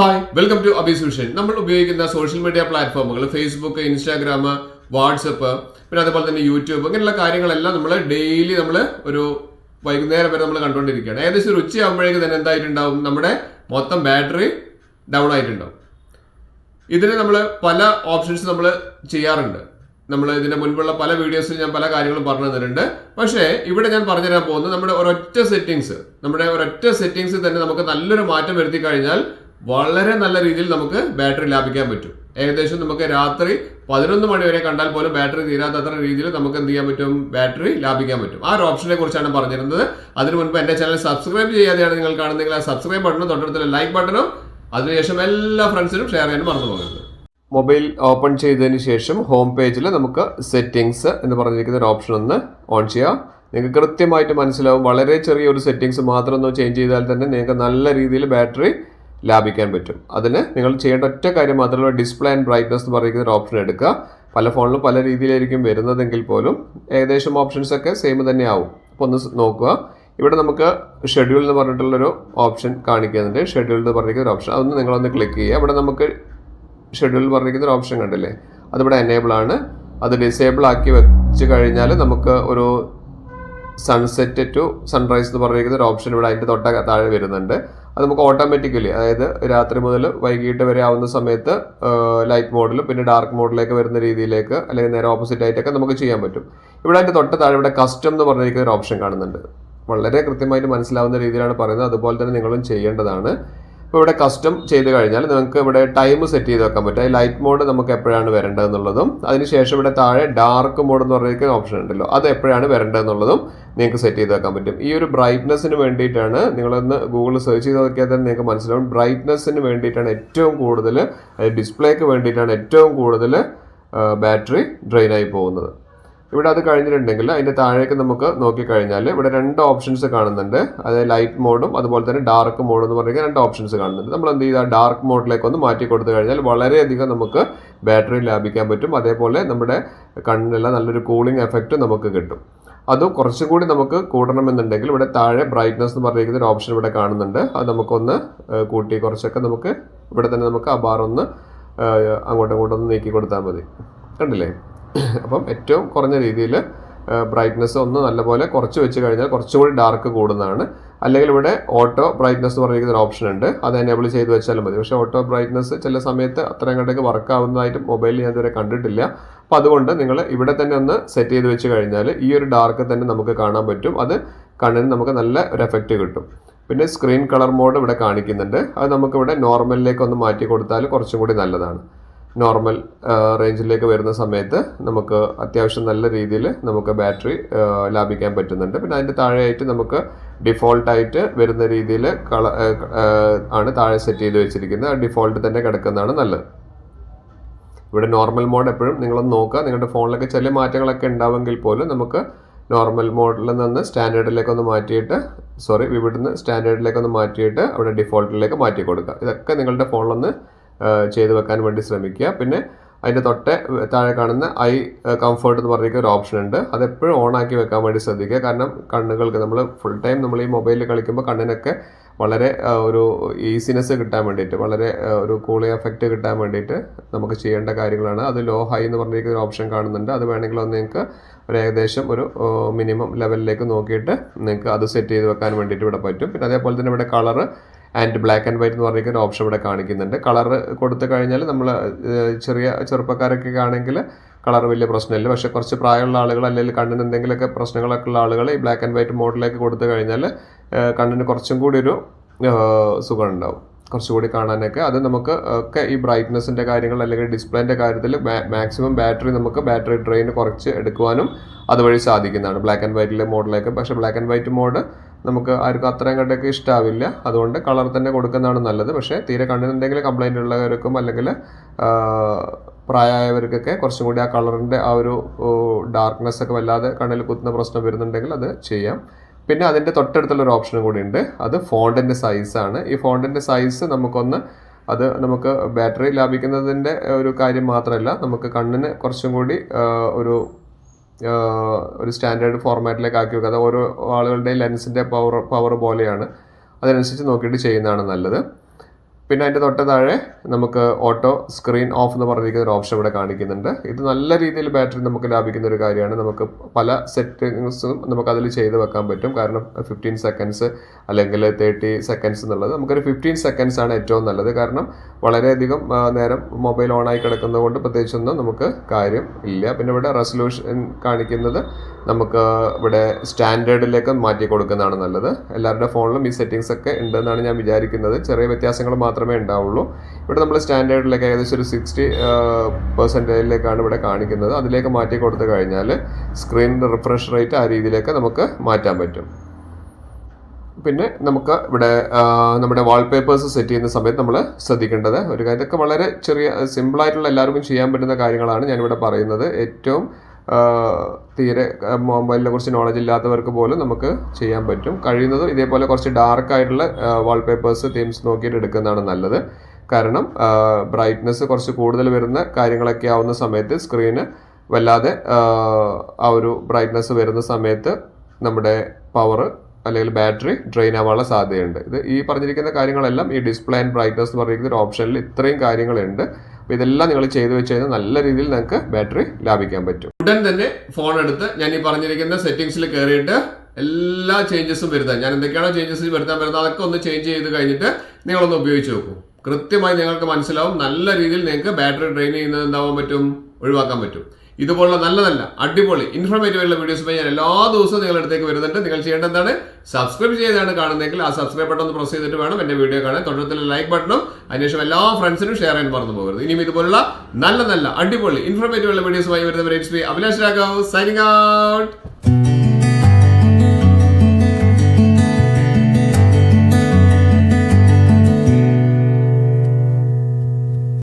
Hi welcome to Abi's vision. നമ്മൾ ഉപയോഗിക്കുന്ന social media പ്ലാറ്റ്ഫോമുകൾ ഫേസ്ബുക്ക്, ഇൻസ്റ്റാഗ്രാം, വാട്സപ്പ്, പിന്നെ അതുപോലെ തന്നെ യൂട്യൂബ്, ഇങ്ങനെയുള്ള കാര്യങ്ങളെല്ലാം നമ്മൾ ഡെയിലി നമ്മൾ ഒരു വൈകുന്നേരം വരെ നമ്മൾ കണ്ടുകൊണ്ടിരിക്കുകയാണ്. ഏകദേശം ഒരു ഉച്ചയാകുമ്പോഴേക്ക് തന്നെ എന്തായിട്ടുണ്ടാവും, നമ്മുടെ മൊത്തം ബാറ്ററി ഡൗൺ ആയിട്ടുണ്ടാവും. ഇതിന് നമ്മൾ പല ഓപ്ഷൻസ് നമ്മൾ ചെയ്യാറുണ്ട്. നമ്മൾ ഇതിന്റെ മുൻപുള്ള പല വീഡിയോസിൽ ഞാൻ പല കാര്യങ്ങളും പറഞ്ഞു തന്നിട്ടുണ്ട്. പക്ഷേ ഇവിടെ ഞാൻ പറഞ്ഞുതരാൻ പോകുന്നത് നമ്മുടെ ഒരൊറ്റ സെറ്റിങ്സ് തന്നെ നമുക്ക് നല്ലൊരു മാറ്റം വരുത്തി കഴിഞ്ഞാൽ വളരെ നല്ല രീതിയിൽ നമുക്ക് ബാറ്ററി ലാഭിക്കാൻ പറ്റും. ഏകദേശം നമുക്ക് രാത്രി 11 മണി വരെ കണ്ടാൽ പോലും ബാറ്ററി തീരാത്തത്ര രീതിയിൽ നമുക്ക് എന്ത് ചെയ്യാൻ പറ്റും, ബാറ്ററി ലാഭിക്കാൻ പറ്റും. ആ ഒരു ഓപ്ഷനെ കുറിച്ചാണ് പറഞ്ഞിരുന്നത്. അതിനു മുൻപ് എന്റെ ചാനൽ സബ്സ്ക്രൈബ് ചെയ്യാതെയാണ് നിങ്ങൾ കാണുന്നെങ്കിൽ ആ സബ്സ്ക്രൈബ് ബട്ടണും തൊട്ടടുത്തുള്ള ലൈക്ക് ബട്ടണും അതിനുശേഷം എല്ലാ ഫ്രണ്ട്സിനും ഷെയർ ചെയ്യാനും മറന്നു പോകരുത്. മൊബൈൽ ഓപ്പൺ ചെയ്തതിന് ശേഷം ഹോം പേജിൽ നമുക്ക് സെറ്റിംഗ്സ് എന്ന് പറഞ്ഞിരിക്കുന്ന ഒരു ഓപ്ഷൻ ഒന്ന് ഓൺ ചെയ്യാം. നിങ്ങൾക്ക് കൃത്യമായിട്ട് മനസ്സിലാവും. വളരെ ചെറിയൊരു സെറ്റിംഗ്സ് മാത്രം ഒന്ന് ചേഞ്ച് ചെയ്താൽ തന്നെ നിങ്ങൾക്ക് നല്ല രീതിയിൽ ബാറ്ററി ലാഭിക്കാൻ പറ്റും. അതിന് നിങ്ങൾ ചെയ്യേണ്ട ഒറ്റ കാര്യം മാത്രമല്ല, ഡിസ്പ്ലേ ആൻഡ് ബ്രൈറ്റ്നസ് എന്ന് പറയുന്ന ഒരു ഓപ്ഷൻ എടുക്കുക. പല ഫോണിലും പല രീതിയിലായിരിക്കും വരുന്നതെങ്കിൽ പോലും ഏകദേശം ഓപ്ഷൻസ് ഒക്കെ സെയിം തന്നെ ആവും. അപ്പോൾ ഒന്ന് നോക്കുക. ഇവിടെ നമുക്ക് ഷെഡ്യൂൾ എന്ന് പറഞ്ഞിട്ടുള്ളൊരു ഓപ്ഷൻ കാണിക്കുന്നുണ്ട്. ഷെഡ്യൂൾ എന്ന് പറഞ്ഞിരിക്കുന്ന ഒരു ഓപ്ഷൻ, അതൊന്ന് നിങ്ങളൊന്ന് ക്ലിക്ക് ചെയ്യുക. ഇവിടെ നമുക്ക് ഷെഡ്യൂൾ പറഞ്ഞിരിക്കുന്ന ഒരു ഓപ്ഷൻ കണ്ടില്ലേ, അതിവിടെ എനേബിൾ ആണ്. അത് ഡിസേബിൾ ആക്കി വെച്ച് കഴിഞ്ഞാൽ നമുക്ക് ഒരു സൺസെറ്റ് ടു സൺറൈസ് എന്ന് പറഞ്ഞിരിക്കുന്ന ഒരു ഓപ്ഷൻ ഇവിടെ അതിൻ്റെ താഴെ വരുന്നുണ്ട്. അത് നമുക്ക് ഓട്ടോമാറ്റിക്കലി, അതായത് രാത്രി മുതൽ വൈകിട്ട് വരെ ആവുന്ന സമയത്ത് ലൈറ്റ് മോഡിലും പിന്നെ ഡാർക്ക് മോഡിലേക്ക് വരുന്ന രീതിയിലേക്ക്, അല്ലെങ്കിൽ നേരെ ഓപ്പോസിറ്റ് ആയിട്ടൊക്കെ നമുക്ക് ചെയ്യാൻ പറ്റും. ഇവിടെ അതിൻ്റെ താഴെ ഇവിടെ കസ്റ്റം എന്ന് പറഞ്ഞിരിക്കുന്ന ഒരു ഓപ്ഷൻ കാണുന്നുണ്ട്. വളരെ കൃത്യമായിട്ട് മനസ്സിലാവുന്ന രീതിയിലാണ് പറയുന്നത്. അതുപോലെ തന്നെ നിങ്ങളും ചെയ്യേണ്ടതാണ്. ഇപ്പോൾ ഇവിടെ കസ്റ്റം ചെയ്ത് കഴിഞ്ഞാൽ നിങ്ങൾക്ക് ഇവിടെ ടൈം സെറ്റ് ചെയ്ത് വെക്കാൻ പറ്റും. ലൈറ്റ് മോഡ് നമുക്ക് എപ്പോഴാണ് വരേണ്ടതെന്നുള്ളതും, അതിനുശേഷം ഇവിടെ താഴെ ഡാർക്ക് മോഡ് എന്ന് പറയുന്ന ഓപ്ഷൻ ഉണ്ടല്ലോ, അത് എപ്പോഴാണ് വരേണ്ടതെന്നുള്ളതും നിങ്ങൾക്ക് സെറ്റ് ചെയ്ത് വെക്കാൻ പറ്റും. ഈ ഒരു ബ്രൈറ്റ്നസ്സിന് വേണ്ടിയിട്ടാണ്, നിങ്ങളൊന്ന് ഗൂഗിളിൽ സെർച്ച് ചെയ്ത് നോക്കിയാൽ തന്നെ നിങ്ങൾക്ക് മനസ്സിലാവും. ബ്രൈറ്റ്നസ്സിന് വേണ്ടിയിട്ടാണ് ഏറ്റവും കൂടുതൽ, ഡിസ്പ്ലേക്ക് വേണ്ടിയിട്ടാണ് ഏറ്റവും കൂടുതൽ ബാറ്ററി ഡ്രെയിൻ ആയി പോകുന്നത്. ഇവിടെ അത് കഴിഞ്ഞിട്ടുണ്ടെങ്കിൽ അതിൻ്റെ താഴേക്ക് നമുക്ക് നോക്കിക്കഴിഞ്ഞാൽ ഇവിടെ 2 ഓപ്ഷൻസ് കാണുന്നുണ്ട്. അതായത് ലൈറ്റ് മോഡും അതുപോലെ തന്നെ ഡാർക്ക് മോഡ് എന്ന് പറയുന്ന 2 ഓപ്ഷൻസ് കാണുന്നുണ്ട്. നമ്മൾ എന്ത് ചെയ്താൽ ഡാർക്ക് മോഡിലേക്ക് ഒന്ന് മാറ്റി കൊടുത്തു കഴിഞ്ഞാൽ വളരെയധികം നമുക്ക് ബാറ്ററി ലാഭിക്കാൻ പറ്റും. അതേപോലെ നമ്മുടെ കണ്ണിനെല്ലാം നല്ലൊരു കൂളിംഗ് എഫക്റ്റ് നമുക്ക് കിട്ടും. അത് കുറച്ചും കൂടി നമുക്ക് കൂടണമെന്നുണ്ടെങ്കിൽ ഇവിടെ താഴെ ബ്രൈറ്റ്നസ് എന്ന് പറഞ്ഞിരിക്കുന്ന ഒരു ഓപ്ഷൻ ഇവിടെ കാണുന്നുണ്ട്. അത് നമുക്കൊന്ന് കൂട്ടി കുറച്ചൊക്കെ നമുക്ക് ഇവിടെ തന്നെ നമുക്ക് ആ ബാർ ഒന്ന് അങ്ങോട്ടും ഇങ്ങോട്ടൊന്ന് നീക്കി കൊടുത്താൽ മതി. കണ്ടില്ലേ? അപ്പം ഏറ്റവും കുറഞ്ഞ രീതിയിൽ ബ്രൈറ്റ്നസ് ഒന്ന് നല്ലപോലെ കുറച്ച് വെച്ച് കഴിഞ്ഞാൽ കുറച്ചുകൂടി ഡാർക്ക് കൂടുന്നതാണ്. അല്ലെങ്കിൽ ഇവിടെ ഓട്ടോ ബ്രൈറ്റ്നസ് എന്ന് പറഞ്ഞിരിക്കുന്ന ഒരു ഓപ്ഷൻ ഉണ്ട്. അത് എനേബിൾ ചെയ്ത് വെച്ചാലും മതി. പക്ഷേ ഓട്ടോ ബ്രൈറ്റ്നസ് ചില സമയത്ത് അത്രയും കണ്ടേക്ക് വർക്ക് ആവുന്നതായിട്ട് മൊബൈലിൽ ഞാൻ ഇതുവരെ കണ്ടിട്ടില്ല. അപ്പോൾ അതുകൊണ്ട് നിങ്ങൾ ഇവിടെ തന്നെ ഒന്ന് സെറ്റ് ചെയ്ത് വെച്ച് കഴിഞ്ഞാൽ ഈ ഒരു ഡാർക്ക് തന്നെ നമുക്ക് കാണാൻ പറ്റും. അത് കണ്ണിന് നമുക്ക് നല്ല ഒരു എഫക്റ്റ് കിട്ടും. പിന്നെ സ്ക്രീൻ കളർ മോഡ് ഇവിടെ കാണിക്കുന്നുണ്ട്. അത് നമുക്കിവിടെ നോർമലിലേക്ക് ഒന്ന് മാറ്റി കൊടുത്താൽ കുറച്ചും കൂടി നല്ലതാണ്. നോർമൽ റേഞ്ചിലേക്ക് വരുന്ന സമയത്ത് നമുക്ക് അത്യാവശ്യം നല്ല രീതിയിൽ നമുക്ക് ബാറ്ററി ലാഭിക്കാൻ പറ്റുന്നുണ്ട്. പിന്നെ അതിൻ്റെ താഴെയായിട്ട് നമുക്ക് ഡിഫോൾട്ടായിട്ട് വരുന്ന രീതിയിൽ ആണ് താഴെ സെറ്റ് ചെയ്ത് വെച്ചിരിക്കുന്നത്. ഡിഫോൾട്ട് തന്നെ കിടക്കുന്നതാണ് നല്ലത്. ഇവിടെ നോർമൽ മോഡ് എപ്പോഴും നിങ്ങളൊന്ന് നോക്കുക. നിങ്ങളുടെ ഫോണിലൊക്കെ ചില മാറ്റങ്ങളൊക്കെ ഉണ്ടാവുമെങ്കിൽ പോലും നമുക്ക് നോർമൽ മോഡിൽ നിന്ന് സ്റ്റാൻഡേർഡിലേക്കൊന്ന് മാറ്റിയിട്ട്, ഇവിടുന്ന് സ്റ്റാൻഡേർഡിലേക്കൊന്ന് മാറ്റിയിട്ട് അവിടെ ഡിഫോൾട്ടിലേക്ക് മാറ്റി കൊടുക്കുക. ഇതൊക്കെ നിങ്ങളുടെ ഫോണിലൊന്ന് ചെയ്ത് വെക്കാൻ വേണ്ടി ശ്രമിക്കുക. പിന്നെ അതിൻ്റെ താഴെ കാണുന്ന ഐ കംഫർട്ട് എന്ന് പറഞ്ഞിരിക്കുന്ന ഒരു ഓപ്ഷൻ ഉണ്ട്. അതെപ്പോഴും ഓൺ ആക്കി വെക്കാൻ വേണ്ടി ശ്രദ്ധിക്കുക. കാരണം കണ്ണുകൾക്ക് നമ്മൾ ഫുൾ ടൈം നമ്മൾ ഈ മൊബൈലിൽ കളിക്കുമ്പോൾ കണ്ണിനൊക്കെ വളരെ ഒരു ഈസിനെസ് കിട്ടാൻ വേണ്ടിയിട്ട്, വളരെ ഒരു കൂളിംഗ് എഫക്റ്റ് കിട്ടാൻ വേണ്ടിയിട്ട് നമുക്ക് ചെയ്യേണ്ട കാര്യങ്ങളാണ്. അത് ലോ ഹൈ എന്ന് പറഞ്ഞിരിക്കുന്ന ഒരു ഓപ്ഷൻ കാണുന്നുണ്ട്. അത് വേണമെങ്കിൽ ഒന്ന് നിങ്ങൾക്ക് ഒരു ഏകദേശം ഒരു മിനിമം ലെവലിലേക്ക് നോക്കിയിട്ട് നിങ്ങൾക്ക് അത് സെറ്റ് ചെയ്ത് വെക്കാൻ വേണ്ടിയിട്ട് ഇവിടെ പറ്റും. പിന്നെ അതേപോലെ തന്നെ ഇവിടെ colour and black and white എന്ന് പറഞ്ഞിരിക്കുന്ന ഒരു ഓപ്ഷൻ ഇവിടെ കാണിക്കുന്നുണ്ട്. കളർ കൊടുത്തു കഴിഞ്ഞാൽ നമ്മൾ ചെറുപ്പക്കാരൊക്കെ ആണെങ്കിൽ കളർ വലിയ പ്രശ്നമില്ല. പക്ഷേ കുറച്ച് പ്രായമുള്ള ആളുകൾ അല്ലെങ്കിൽ കണ്ണിന് എന്തെങ്കിലുമൊക്കെ പ്രശ്നങ്ങളൊക്കെ ഉള്ള ആളുകൾ ഈ ബ്ലാക്ക് ആൻഡ് വൈറ്റ് മോഡിലേക്ക് കൊടുത്തു കഴിഞ്ഞാൽ കണ്ണിന് കുറച്ചും കൂടി ഒരു സുഖം ഉണ്ടാവും, കുറച്ചുകൂടി കാണാനൊക്കെ. അത് നമുക്ക് ഒക്കെ ഈ ബ്രൈറ്റ്നസിൻ്റെ കാര്യങ്ങൾ അല്ലെങ്കിൽ ഡിസ്പ്ലേൻ്റെ കാര്യത്തിൽ മാക്സിമം ബാറ്ററി ഡ്രെയിൻ കുറച്ച് എടുക്കുവാനും അതുവഴി സാധിക്കുന്നതാണ് ബ്ലാക്ക് ആൻഡ് വൈറ്റിലെ മോഡിലേക്ക്. പക്ഷേ ബ്ലാക്ക് ആൻഡ് വൈറ്റ് മോഡ് നമുക്ക് ആർക്കും അത്രയും കണ്ടൊക്കെ ഇഷ്ടമാവില്ല. അതുകൊണ്ട് കളർ തന്നെ കൊടുക്കുന്നതാണ് നല്ലത്. പക്ഷേ തീരെ കണ്ണിന് എന്തെങ്കിലും കംപ്ലൈൻറ്റ് ഉള്ളവർക്കും അല്ലെങ്കിൽ പ്രായമായവർക്കൊക്കെ കുറച്ചും കൂടി ആ കളറിൻ്റെ ആ ഒരു ഡാർക്ക്നെസ് ഒക്കെ വല്ലാതെ കണ്ണിൽ കുത്തുന്ന പ്രശ്നം വരുന്നുണ്ടെങ്കിൽ അത് ചെയ്യാം. പിന്നെ അതിൻ്റെ തൊട്ടടുത്തുള്ളൊരു ഓപ്ഷനും കൂടി ഉണ്ട്. അത് ഫോണ്ടിൻ്റെ സൈസാണ്. ഈ ഫോണ്ടിൻ്റെ സൈസ് നമുക്ക് ബാറ്ററി ലാഭിക്കുന്നതിൻ്റെ ഒരു കാര്യം മാത്രമല്ല, നമുക്ക് കണ്ണിന് കുറച്ചും കൂടി ഒരു സ്റ്റാൻഡേർഡ് ഫോർമാറ്റിലേക്ക് ആക്കി വെക്കുക. അത് ഓരോ ആളുകളുടെ ലെൻസിൻ്റെ പവർ പോലെയാണ്. അതിനനുസരിച്ച് നോക്കിയിട്ട് ചെയ്യുന്നതാണ് നല്ലത്. പിന്നെ അതിൻ്റെ തൊട്ട് താഴെ നമുക്ക് ഓട്ടോ സ്ക്രീൻ ഓഫ് എന്ന് പറഞ്ഞിരിക്കുന്ന ഒരു ഓപ്ഷൻ ഇവിടെ കാണിക്കുന്നുണ്ട്. ഇത് നല്ല രീതിയിൽ ബാറ്ററി നമുക്ക് ലാഭിക്കുന്ന ഒരു കാര്യമാണ്. നമുക്ക് പല സെറ്റിങ്സും നമുക്ക് അതിൽ ചെയ്ത് വെക്കാൻ പറ്റും. കാരണം 15 സെക്കൻഡ്സ് അല്ലെങ്കിൽ 30 സെക്കൻഡ്സ് എന്നുള്ളത് നമുക്കൊരു 15 സെക്കൻഡ്സ് ആണ് ഏറ്റവും നല്ലത്. കാരണം വളരെയധികം നേരം മൊബൈൽ ഓണായി കിടക്കുന്നത് കൊണ്ട് പ്രത്യേകിച്ചൊന്നും നമുക്ക് കാര്യം ഇല്ല. പിന്നെ ഇവിടെ റെസൊല്യൂഷൻ കാണിക്കുന്നത് നമുക്ക് ഇവിടെ സ്റ്റാൻഡേർഡിലേക്ക് മാറ്റി കൊടുക്കുന്നതാണ് നല്ലത്. എല്ലാവരുടെ ഫോണിലും ഈ സെറ്റിങ്സ് ഒക്കെ ഉണ്ടെന്നാണ് ഞാൻ വിചാരിക്കുന്നത്. ചെറിയ വ്യത്യാസങ്ങൾ മാത്രമേ ഉണ്ടാവുള്ളൂ. ഇവിടെ നമ്മൾ സ്റ്റാൻഡേർഡിലേക്ക് ഏകദേശം ഒരു 60% ഇവിടെ കാണിക്കുന്നത്. അതിലേക്ക് മാറ്റി കൊടുത്തു കഴിഞ്ഞാൽ സ്ക്രീൻ റിഫ്രഷ് റേറ്റ് ആ രീതിയിലേക്ക് നമുക്ക് മാറ്റാൻ പറ്റും. പിന്നെ നമുക്ക് ഇവിടെ നമ്മുടെ വാൾപേപ്പേഴ്സ് സെറ്റ് ചെയ്യുന്ന സമയത്ത് നമ്മൾ ശ്രദ്ധിക്കേണ്ടത് ഒരു കാര്യം, ഇതൊക്കെ വളരെ ചെറിയ സിമ്പിളായിട്ടുള്ള എല്ലാവർക്കും ചെയ്യാൻ പറ്റുന്ന കാര്യങ്ങളാണ് ഞാനിവിടെ പറയുന്നത്. ഏറ്റവും തീരെ മൊബൈലിനെ കുറിച്ച് നോളജ് ഇല്ലാത്തവർക്ക് പോലും നമുക്ക് ചെയ്യാൻ പറ്റും. കഴിയുന്നതും ഇതേപോലെ കുറച്ച് ഡാർക്ക് ആയിട്ടുള്ള വാൾപേപ്പേഴ്സ് തീംസ് നോക്കിയിട്ട് എടുക്കുന്നതാണ് നല്ലത്. കാരണം ബ്രൈറ്റ്നെസ് കുറച്ച് കൂടുതൽ വരുന്ന കാര്യങ്ങളൊക്കെ ആവുന്ന സമയത്ത് സ്ക്രീന് വല്ലാതെ ആ ഒരു ബ്രൈറ്റ്നെസ് വരുന്ന സമയത്ത് നമ്മുടെ പവർ അല്ലെങ്കിൽ ബാറ്ററി ഡ്രെയിൻ ആവാനുള്ള സാധ്യതയുണ്ട്. ഇത് ഈ പറഞ്ഞിരിക്കുന്ന കാര്യങ്ങളെല്ലാം ഈ ഡിസ്പ്ലേ ആൻഡ് ബ്രൈറ്റ്നസ് എന്ന് പറഞ്ഞിരിക്കുന്ന ഒരു ഓപ്ഷനിൽ ഇത്രയും കാര്യങ്ങളുണ്ട്. അപ്പോൾ ഇതെല്ലാം നിങ്ങൾ ചെയ്തു വെച്ച് കഴിഞ്ഞാൽ നല്ല രീതിയിൽ നിങ്ങൾക്ക് ബാറ്ററി ലാഭിക്കാൻ പറ്റും. ഉടൻ തന്നെ ഫോൺ എടുത്ത് ഞാൻ ഈ പറഞ്ഞിരിക്കുന്ന സെറ്റിംഗ്സിൽ കയറിയിട്ട് എല്ലാ ചേഞ്ചസും വരുത്താൻ, ഞാൻ എന്തൊക്കെയാണോ ചേഞ്ചസ് വരുത്താൻ വരുന്നത് അതൊക്കെ ഒന്ന് ചേഞ്ച് ചെയ്ത് കഴിഞ്ഞിട്ട് നിങ്ങളൊന്ന് ഉപയോഗിച്ച് നോക്കും. കൃത്യമായി നിങ്ങൾക്ക് മനസ്സിലാവും നല്ല രീതിയിൽ നിങ്ങൾക്ക് ബാറ്ററി ഡ്രെയിൻ ചെയ്യുന്നത് എന്താവാൻ പറ്റും, ഒഴിവാക്കാൻ പറ്റും. ഇതുപോലുള്ള നല്ല അടിപൊളി ഇൻഫോർമേറ്റീവ് ആയിട്ടുള്ള വീഡിയോസുമായി ഞാൻ എല്ലാ ദിവസവും നിങ്ങളുടെ അടുത്തേക്ക് വരുന്നുണ്ട്. നിങ്ങൾ ചെയ്യേണ്ടത് എന്താണ്, സബ്സ്ക്രൈബ് ചെയ്താണ് കാണുന്നതെങ്കിൽ ആ സബ്സ്ക്രൈബ് ബട്ടൺ ഒന്ന് പ്രസ് ചെയ്തിട്ട് വേണം എൻ്റെ വീഡിയോ കാണാൻ. തൊട്ടടുത്തുള്ള ലൈക്ക് ബട്ടണും അതിനുശേഷം എല്ലാ ഫ്രണ്ട്സിനും ഷെയർ ചെയ്യാൻ മറന്നു പോകരുത്. ഇനിയും ഇതുപോലുള്ള നല്ല അടിപൊളി ഇൻഫോർമേറ്റീവ് ആയിട്ടുള്ള വീഡിയോസുമായി വരുന്നവരെ അഭിലാഷ് രാഘവ് സൈനിങ് ഔട്ട്.